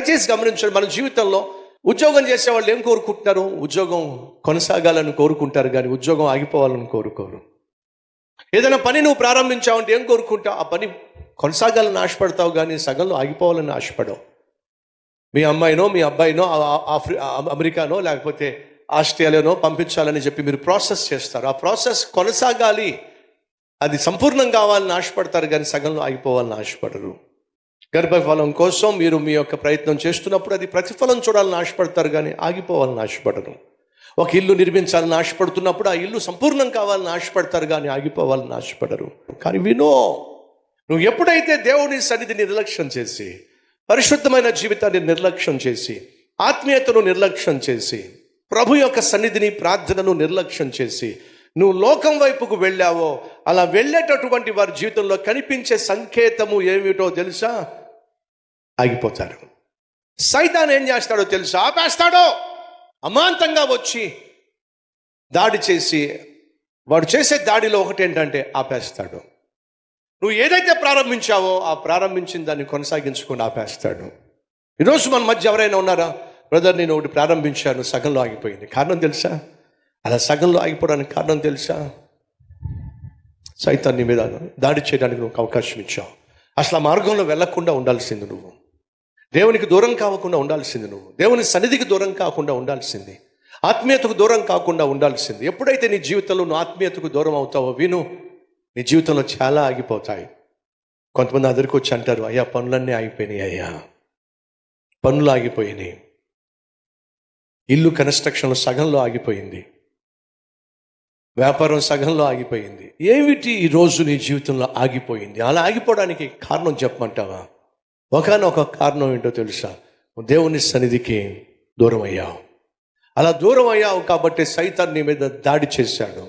దయచేసి గమనించండి, మన జీవితంలో ఉద్యోగం చేసే వాళ్ళు ఏం కోరుకుంటున్నారు? ఉద్యోగం కొనసాగాలని కోరుకుంటారు, కానీ ఉద్యోగం ఆగిపోవాలని కోరుకోరు. ఏదైనా పని నువ్వు ప్రారంభించావంటే ఏం కోరుకుంటావు? ఆ పని కొనసాగాలని ఆశపడతావు, కానీ సగంలో ఆగిపోవాలని ఆశపడవు. మీ అమ్మాయినో మీ అబ్బాయినో అమెరికానో లేకపోతే ఆస్ట్రేలియానో పంపించాలని చెప్పి మీరు ప్రాసెస్ చేస్తారు. ఆ ప్రాసెస్ కొనసాగాలి, అది సంపూర్ణం కావాలని ఆశపడతారు, కానీ సగంలో ఆగిపోవాలని ఆశపడరు. గర్భఫలం కోసం మీరు మీ యొక్క ప్రయత్నం చేస్తున్నప్పుడు అది ప్రతిఫలం చూడాలని ఆశపడతారు, కానీ ఆగిపోవాలని ఆశపడరు. ఒక ఇల్లు నిర్మించాలని ఆశపడుతున్నప్పుడు ఆ ఇల్లు సంపూర్ణం కావాలని ఆశపడతారు, కానీ ఆగిపోవాలని ఆశపడరు. కానీ నువ్వు ఎప్పుడైతే దేవుని సన్నిధిని నిర్లక్ష్యం చేసి, పరిశుద్ధమైన జీవితాన్ని నిర్లక్ష్యం చేసి, ఆత్మీయతను నిర్లక్ష్యం చేసి, ప్రభు యొక్క సన్నిధిని ప్రార్థనను నిర్లక్ష్యం చేసి నువ్వు లోకం వైపుకు వెళ్ళావో, అలా వెళ్ళేటటువంటి వారి జీవితంలో కనిపించే సంకేతము ఏమిటో తెలుసా? ఆగిపోతారు. సైతాన్ ఏం చేస్తాడో తెలుసా? ఆపేస్తాడో. అమాంతంగా వచ్చి దాడి చేసి, వాడు చేసే దాడిలో ఒకటి ఏంటంటే ఆపేస్తాడు. నువ్వు ఏదైతే ప్రారంభించావో ఆ ప్రారంభించిన దాన్ని కొనసాగించకుండా ఆపేస్తాడు. ఈరోజు మన మధ్య ఎవరైనా ఉన్నారా? బ్రదర్, నేను ఒకటి ప్రారంభించాను, సగంలో ఆగిపోయింది. కారణం తెలుసా? అలా సగంలో ఆగిపోవడానికి కారణం తెలుసా? సైతాన్ని మీద దాడి చేయడానికి నువ్వు అవకాశం ఇచ్చావు. అసలు ఆ మార్గంలో వెళ్లకుండా ఉండాల్సింది నువ్వు. దేవునికి దూరం కాకుండా ఉండాల్సింది నువ్వు. దేవుని సన్నిధికి దూరం కాకుండా ఉండాల్సింది. ఆత్మీయతకు దూరం కాకుండా ఉండాల్సింది. ఎప్పుడైతే నీ జీవితంలో నువ్వు ఆత్మీయతకు దూరం అవుతావో నీ జీవితంలో చాలా ఆగిపోతాయి. కొంతమంది అదరికి వచ్చి అంటారు, అయ్యా పనులన్నీ ఆగిపోయినాయి, అయ్యా పనులు ఆగిపోయినాయి, ఇల్లు కన్స్ట్రక్షన్లో సగంలో ఆగిపోయింది, వ్యాపారం సగంలో ఆగిపోయింది. ఏమిటి ఈరోజు నీ జీవితంలో ఆగిపోయింది? అలా ఆగిపోవడానికి కారణం చెప్పమంటావా? ఒకనొక కారణం ఏంటో తెలుసా? దేవుని సన్నిధికి దూరం అయ్యావు. అలా దూరం అయ్యావు కాబట్టి సైతాన్ నీ మీద దాడి చేశాడు.